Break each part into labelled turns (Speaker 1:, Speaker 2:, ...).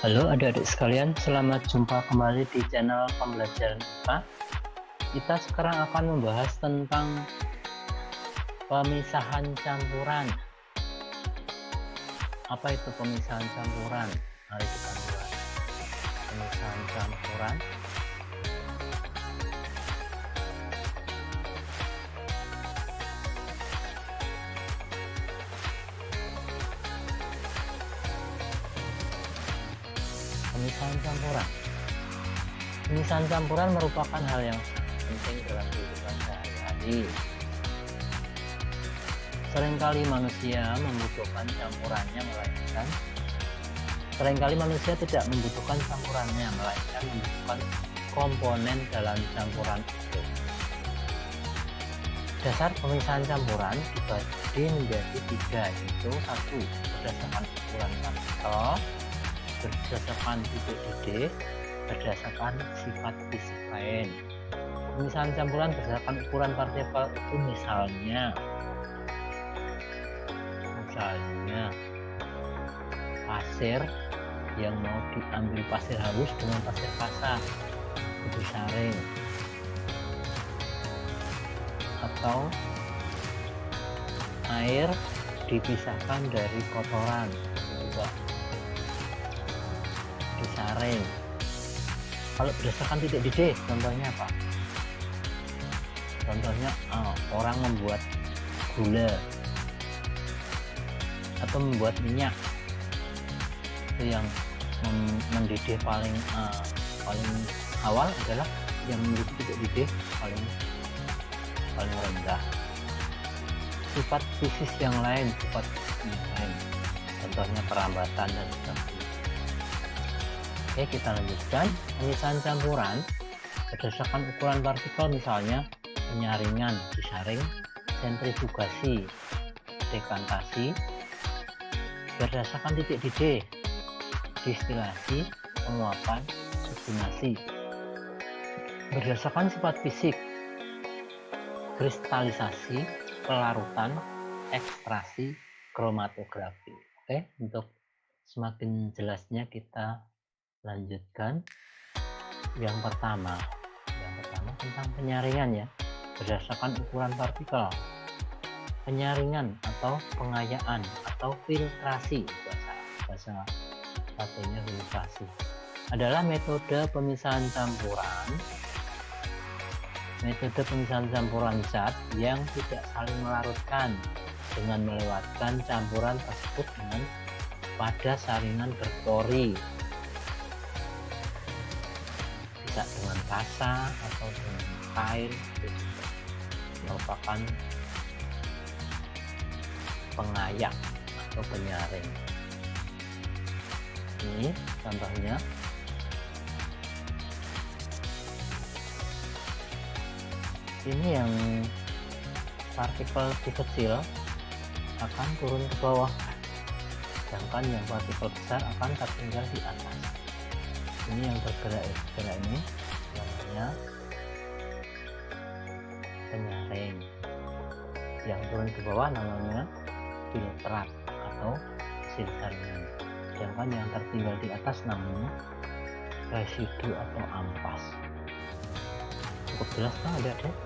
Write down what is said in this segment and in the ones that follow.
Speaker 1: Halo adik-adik sekalian, selamat jumpa kembali di channel pembelajaran IPA. Kita sekarang akan membahas tentang pemisahan campuran. Apa itu pemisahan campuran? Mari kita bahas pemisahan campuran. Pemisahan campuran. Pemisahan campuran merupakan hal yang sangat penting dalam kehidupan sehari-hari. Seringkali manusia membutuhkan campurannya, seringkali manusia tidak membutuhkan campurannya, melainkan membutuhkan komponen dalam campuran itu. Dasar pemisahan campuran dibagi menjadi tiga, yaitu satu, berdasarkan ukuran partikel, berdasarkan titik didih, berdasarkan sifat fisik lain. Pemisahan campuran berdasarkan ukuran partikel itu misalnya pasir yang mau diambil pasir halus dengan pasir kasar itu disaring, atau air dipisahkan dari kotoran juga disaring. Kalau berdasarkan titik didih, contohnya apa? Contohnya orang membuat gula atau membuat minyak, itu yang mendidih paling awal adalah yang memiliki titik didih paling rendah. Sifat fisik yang lain, contohnya perambatan dan sebagainya. Oke, kita lanjutkan. Pemisahan campuran berdasarkan ukuran partikel, misalnya penyaringan disaring, sentrifugasi dekantasi, berdasarkan titik didih distilasi, penguapan sublimasi. Berdasarkan sifat fisik, kristalisasi, pelarutan, ekstrasi, kromatografi. Oke, untuk semakin jelasnya kita lanjutkan. Yang pertama tentang penyaringan ya, berdasarkan ukuran partikel. Penyaringan atau pengayaan atau filtrasi, bahasa latinnya filtrasi, adalah metode pemisahan campuran zat yang tidak saling melarutkan dengan melewatkan campuran tersebut pada saringan berpori, bisa dengan kasa atau dengan kain. Itu merupakan pengayak atau penyaring. Ini contohnya. Ini yang partikel lebih kecil akan turun ke bawah, sedangkan yang partikel besar akan tertinggal di atas. Ini yang bergerak ini namanya penyaring. Yang turun ke bawah namanya filtrat atau hasil saringan, sedangkan yang tertinggal di atas namanya residu atau ampas. Cukup jelas kan adik-adik?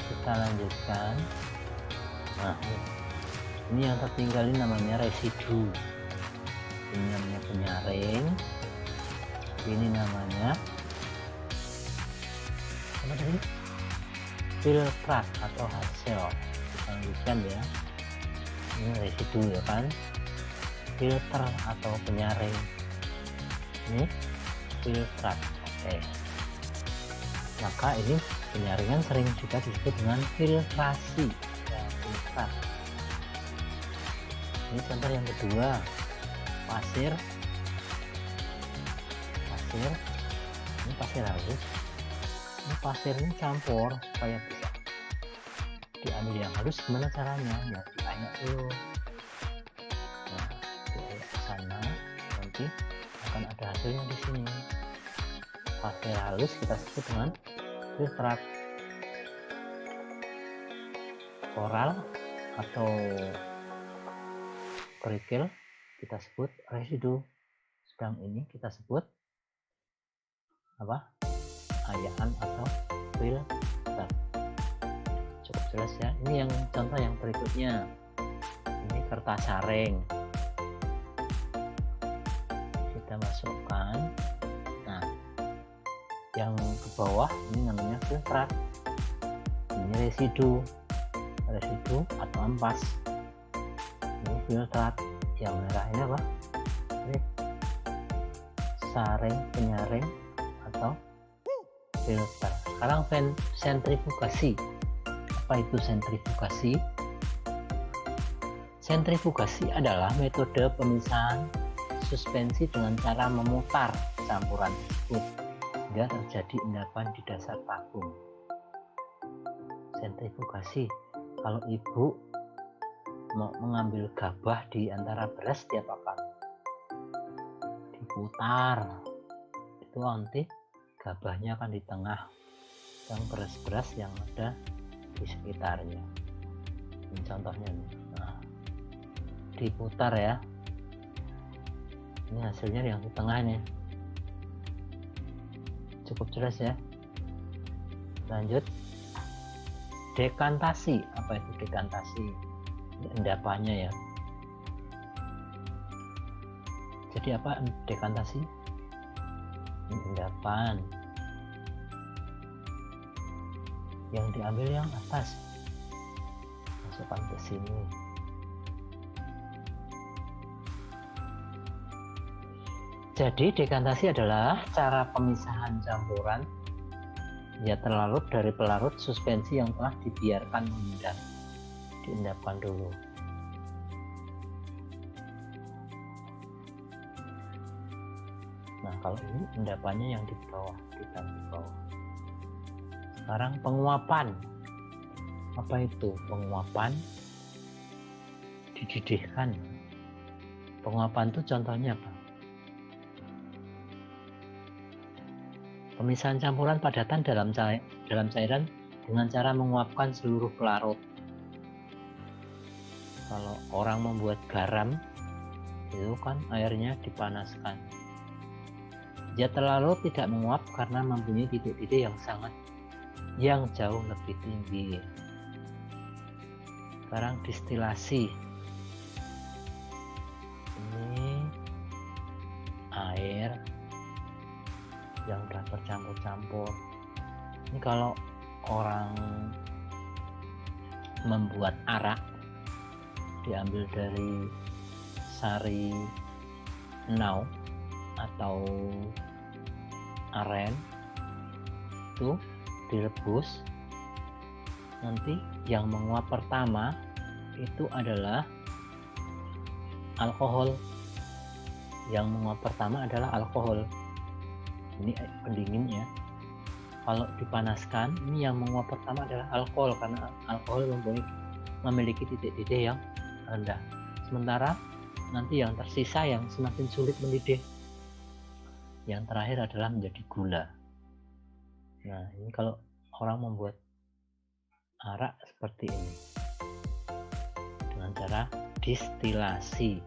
Speaker 1: Kita lanjutkan. Nah, ini yang tertinggal ini namanya residu, ini namanya penyaring, ini namanya apa tadi? Filtrat atau hasil. Kita lanjutkan ya. Ini residu ya kan, filter atau penyaring, ini filtrat. Oke, maka ini penyaringan sering juga disebut dengan filtrasi ya, filtrat. Ini contoh yang kedua, pasir. Ini pasir halus. Ini pasirnya campur supaya bisa diambil yang halus. Gimana caranya? Ya diayak dulu. Nah, diayak ke sana, nanti akan ada hasilnya di sini. Pasir halus kita sebut dengan filtrat. Koral atau kerikil kita sebut residu. Yang ini kita sebut apa? Ayaan atau filter. Cukup jelas ya. Ini yang contoh yang berikutnya. Ini kertas saring. Kita masukkan. Nah, yang ke bawah ini namanya filtrat. Ini residu atau ampas. Ini filtrat. Yang merah ini apa? Ini saring, penyaring atau filter. Sekarang sentrifugasi. Apa itu sentrifugasi? Sentrifugasi adalah metode pemisahan suspensi dengan cara memutar campuran tersebut hingga terjadi endapan di dasar tabung. Sentrifugasi, kalau ibu mau mengambil gabah di antara beras, dia apakan? Diputar. Itu nanti gabahnya akan di tengah, yang beras-beras yang ada di sekitarnya. Ini contohnya nih. Nah, diputar ya. Ini hasilnya yang di tengah nih. Cukup jelas ya. Lanjut, dekantasi. Apa itu dekantasi? Ini endapannya ya. Jadi apa dekantasi? Ini endapan. Yang diambil yang atas, masukkan ke sini. Jadi dekantasi adalah cara pemisahan campuran ya terlarut dari pelarut suspensi yang telah dibiarkan mengendap. Diendapkan dulu. Nah, kalau ini endapannya yang di bawah, kita di bawah. Sekarang penguapan. Apa itu penguapan? Dididihkan. Penguapan itu contohnya apa? Pemisahan campuran padatan dalam cairan dengan cara menguapkan seluruh pelarut. Kalau orang membuat garam, itu kan airnya dipanaskan. Dia terlalu tidak menguap karena mempunyai titik-titik yang jauh lebih tinggi. Sekarang distilasi. Ini air yang sudah bercampur-campur. Ini kalau orang membuat arak, diambil dari sari enau atau aren, itu direbus. Nanti yang menguap pertama itu adalah alkohol. Yang menguap pertama adalah alkohol. Ini pendinginnya. Kalau dipanaskan, ini yang menguap pertama adalah alkohol, karena alkohol memiliki titik-titik yang rendah. Sementara nanti yang tersisa yang semakin sulit mendidih, yang terakhir adalah menjadi gula. Nah, ini kalau orang membuat arak seperti ini dengan cara distilasi.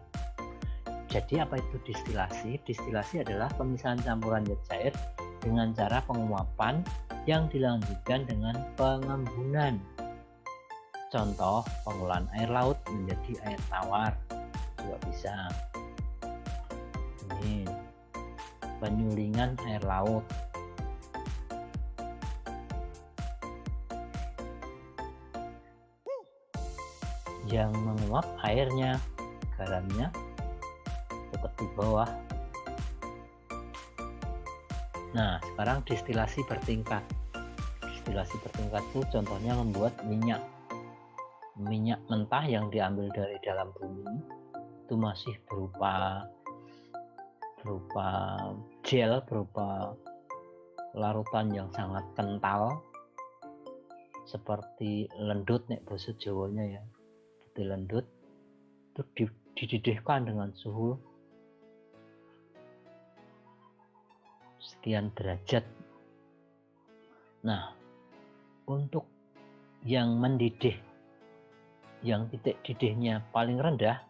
Speaker 1: Jadi apa itu distilasi? Distilasi adalah pemisahan campuran zat cair dengan cara penguapan yang dilanjutkan dengan pengembunan. Contoh, pengolahan air laut menjadi air tawar juga bisa. Ini penyulingan air laut. Yang menguap airnya, garamnya tetap di bawah. Nah, sekarang distilasi bertingkat. Distilasi bertingkat itu contohnya membuat minyak mentah yang diambil dari dalam bumi, itu masih berupa gel, berupa larutan yang sangat kental, seperti lendut nek basa Jawanya ya, seperti lendut. Itu dididihkan dengan suhu sekian derajat. Nah, untuk yang mendidih, yang titik didihnya paling rendah,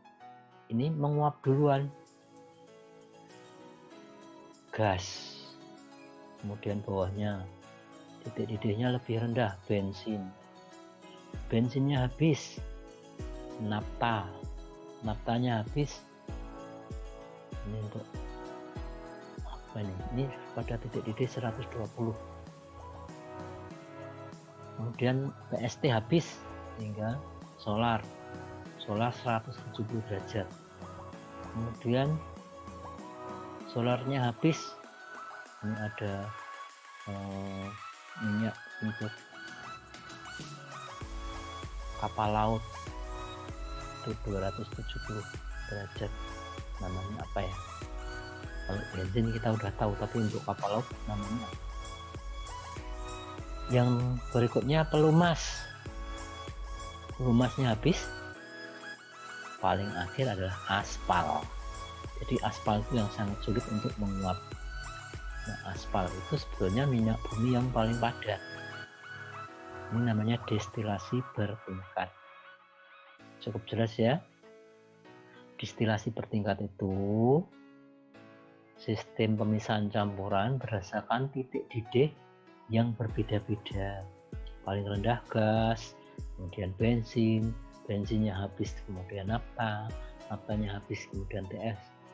Speaker 1: ini menguap duluan. gas. Kemudian bawahnya titik didihnya lebih rendah, bensin. Bensinnya habis, naftanya habis. Ini untuk apa ini? Ini pada titik didih 120. Kemudian PST habis, sehingga solar 170 derajat. Kemudian solarnya habis, ini ada minyak untuk kapal laut itu 270 derajat. Namanya apa ya? Kalau bensin kita udah tahu, tapi untuk kapal laut namanya. Yang berikutnya pelumasnya habis. Paling akhir adalah aspal. Jadi aspal itu yang sangat sulit untuk menguap. Nah, aspal itu sebetulnya minyak bumi yang paling padat. Ini namanya destilasi bertingkat. Cukup jelas ya? Destilasi bertingkat itu sistem pemisahan campuran berdasarkan titik didih yang berbeda-beda. Paling rendah gas, kemudian bensinnya habis, kemudian naftanya habis, kemudian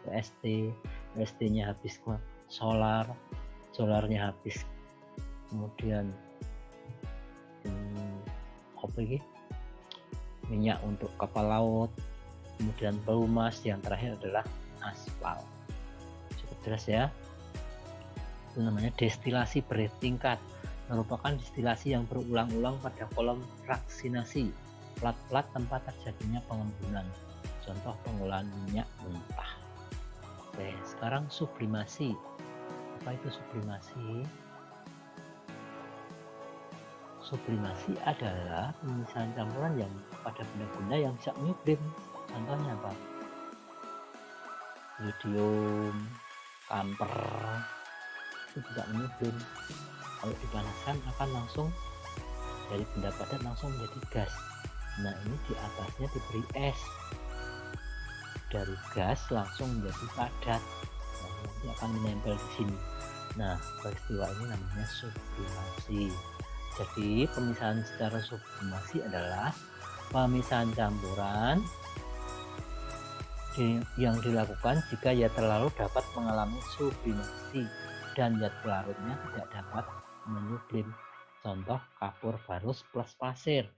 Speaker 1: PST-nya habis, solarnya habis, kemudian minyak untuk kapal laut, kemudian pelumas, yang terakhir adalah aspal. Cukup jelas ya? Itu namanya destilasi bertingkat, merupakan destilasi yang berulang-ulang pada kolom fraksinasi, plat-plat tempat terjadinya pengembunan. Contoh pengolahan minyak mentah. Oke, sekarang sublimasi. Apa itu sublimasi? Sublimasi adalah pemisahan campuran yang pada benda-benda yang bisa menyublim. Contohnya apa? Yodium, kamper, itu tidak menyublim. Kalau dipanaskan akan langsung dari benda padat langsung menjadi gas. Nah, ini di atasnya diberi es, dari gas langsung menjadi padat. Nah, nanti akan menempel di sini. Nah, peristiwa ini namanya sublimasi. Jadi pemisahan secara sublimasi adalah pemisahan campuran yang dilakukan jika zat terlarut dapat mengalami sublimasi dan zat pelarutnya tidak dapat menyublim. Contoh kapur barus plus pasir,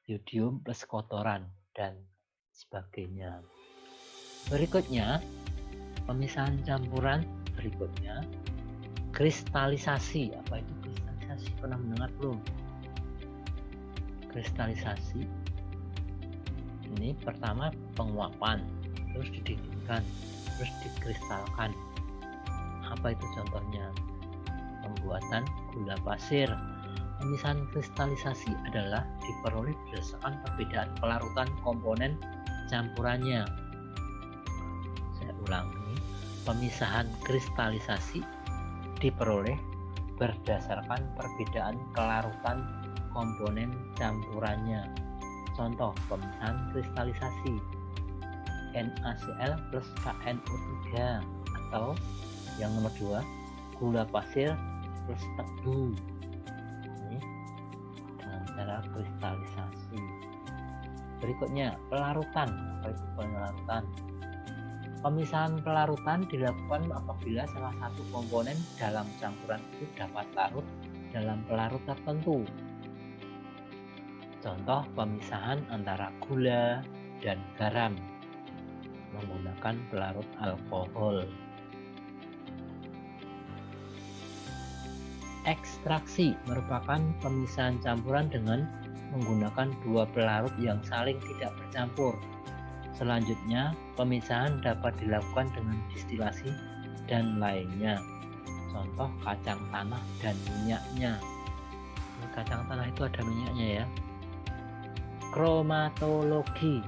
Speaker 1: yodium plus kotoran, dan sebagainya. Berikutnya, pemisahan campuran berikutnya kristalisasi. Apa itu kristalisasi? Pernah mendengar belum? Kristalisasi ini pertama penguapan, terus didinginkan, terus dikristalkan. Apa itu contohnya? Pembuatan gula pasir. Pemisahan kristalisasi adalah diperoleh berdasarkan perbedaan pelarutan komponen campurannya. Saya ulangi, pemisahan kristalisasi diperoleh berdasarkan perbedaan kelarutan komponen campurannya. Contoh pemisahan kristalisasi NaCl plus KNO3, atau yang nomor 2 gula pasir plus tebu. Ini dengan cara kristalisasi. Berikutnya pelarutan. Apa itu pelarutan? Pemisahan pelarutan dilakukan apabila salah satu komponen dalam campuran itu dapat larut dalam pelarut tertentu. Contoh pemisahan antara gula dan garam menggunakan pelarut alkohol. Ekstraksi merupakan pemisahan campuran dengan menggunakan dua pelarut yang saling tidak bercampur. Selanjutnya, pemisahan dapat dilakukan dengan distilasi dan lainnya. Contoh kacang tanah dan minyaknya. Ini kacang tanah itu ada minyaknya ya. Kromatologi,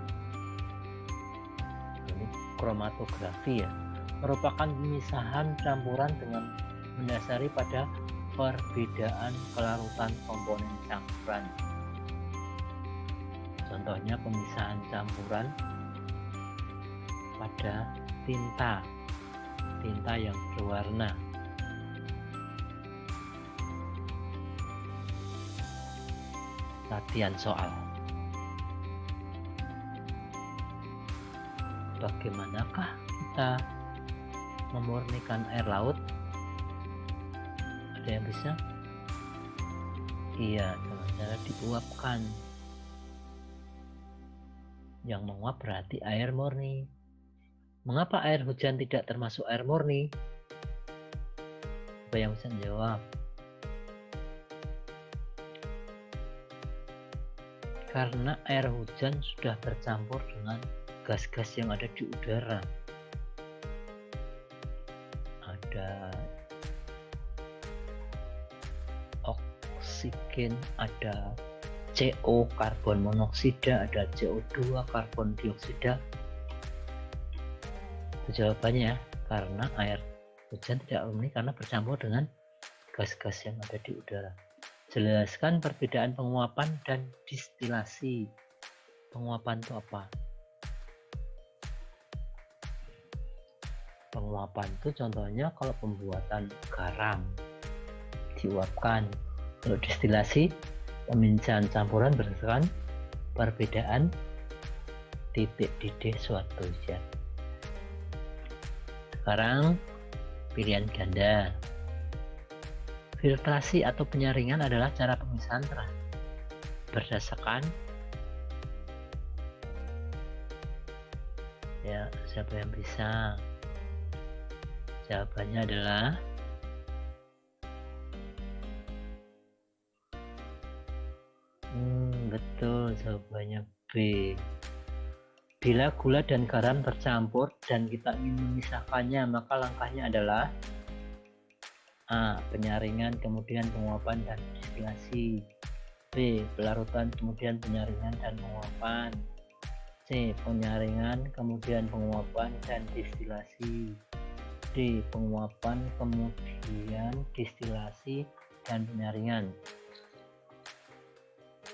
Speaker 1: ini kromatografi ya, merupakan pemisahan campuran dengan mendasari pada perbedaan kelarutan komponen campuran. Contohnya pemisahan campuran pada tinta. tinta yang berwarna. Latihan soal. Bagaimanakah kita memurnikan air laut? Ada yang bisa? Iya, dengan cara diuapkan. Yang menguap berarti air murni. Mengapa air hujan tidak termasuk air murni? Apa yang bisa menjawab? Karena air hujan sudah bercampur dengan gas-gas yang ada di udara. Ada oksigen, ada CO, karbon monoksida, ada CO2, karbon dioksida. Itu jawabannya, karena air hujan tidak murni karena bercampur dengan gas-gas yang ada di udara. Jelaskan perbedaan penguapan dan distilasi. Penguapan itu apa? Penguapan itu contohnya kalau pembuatan garam diuapkan. Kalau distilasi, pemisahan campuran berdasarkan perbedaan titik didih suatu zat. Sekarang pilihan ganda. Filtrasi atau penyaringan adalah cara pemisahan berdasarkan ya, siapa yang bisa? Jawabannya adalah betul, jawabannya B. Bila gula dan garam tercampur dan kita ingin memisahkannya, maka langkahnya adalah A. Penyaringan, kemudian penguapan dan distilasi. B. Pelarutan, kemudian penyaringan dan penguapan. C. Penyaringan, kemudian penguapan dan distilasi. D. Penguapan, kemudian distilasi dan penyaringan.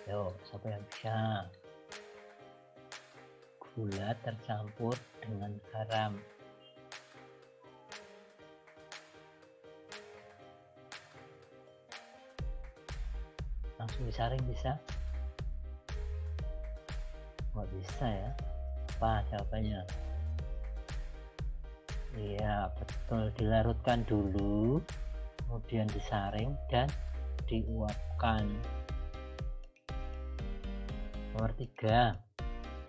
Speaker 1: Yo, siapa yang bisa? Gula tercampur dengan garam. Langsung disaring bisa? Nggak bisa ya? Apa jawabannya? Iya, betul, dilarutkan dulu, kemudian disaring dan diuapkan. Nomor 3,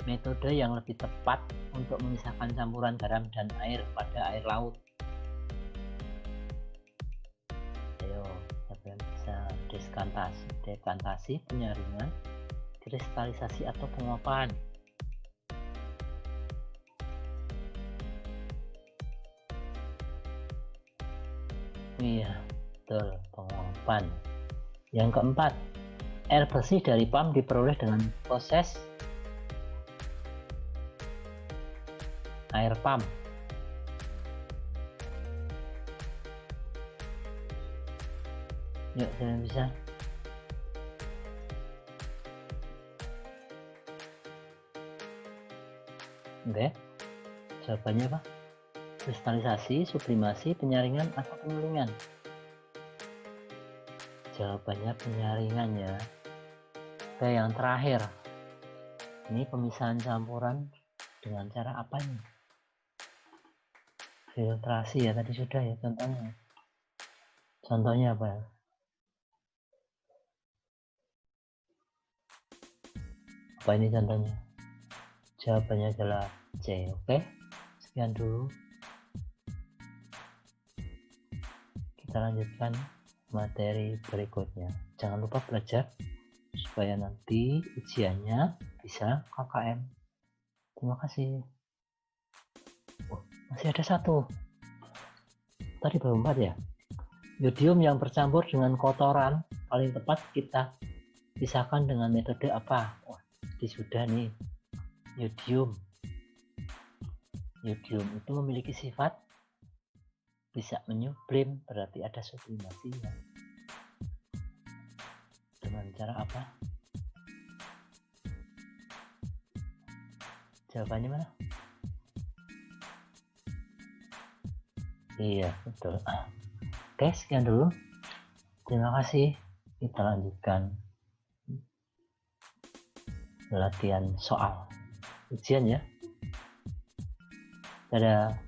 Speaker 1: metode yang lebih tepat untuk memisahkan campuran garam dan air pada air laut. Ayo, siapa yang bisa? Dekantasi, penyaringan, kristalisasi atau penguapan. Iya, betul, penguapan. Yang keempat, air bersih dari pam diperoleh dengan proses air pam. Yuk, saya bisa. Oke, jawabannya apa? Kristalisasi, sublimasi, penyaringan, atau penyulingan? Jawabannya penyaringan ya. Oke, yang terakhir, ini pemisahan campuran dengan cara apa nih? Filtrasi ya, tadi sudah ya contohnya. Contohnya apa ya? Apa ini contohnya? Jawabannya adalah C. Oke, sekian dulu. Kita lanjutkan materi berikutnya. Jangan lupa belajar supaya nanti ujiannya bisa KKM. Terima kasih. Oh, masih ada satu. Tadi baru 4 ya. Yodium yang bercampur dengan kotoran paling tepat kita pisahkan dengan metode apa? Wah, ini sudah nih. Yodium itu memiliki sifat bisa menyublim, berarti ada sublimasinya. Dengan cara apa? Jawabannya mana? Iya, betul. Oke, sekian dulu. Terima kasih. Kita lanjutkan latihan soal ujian ya. Dadah.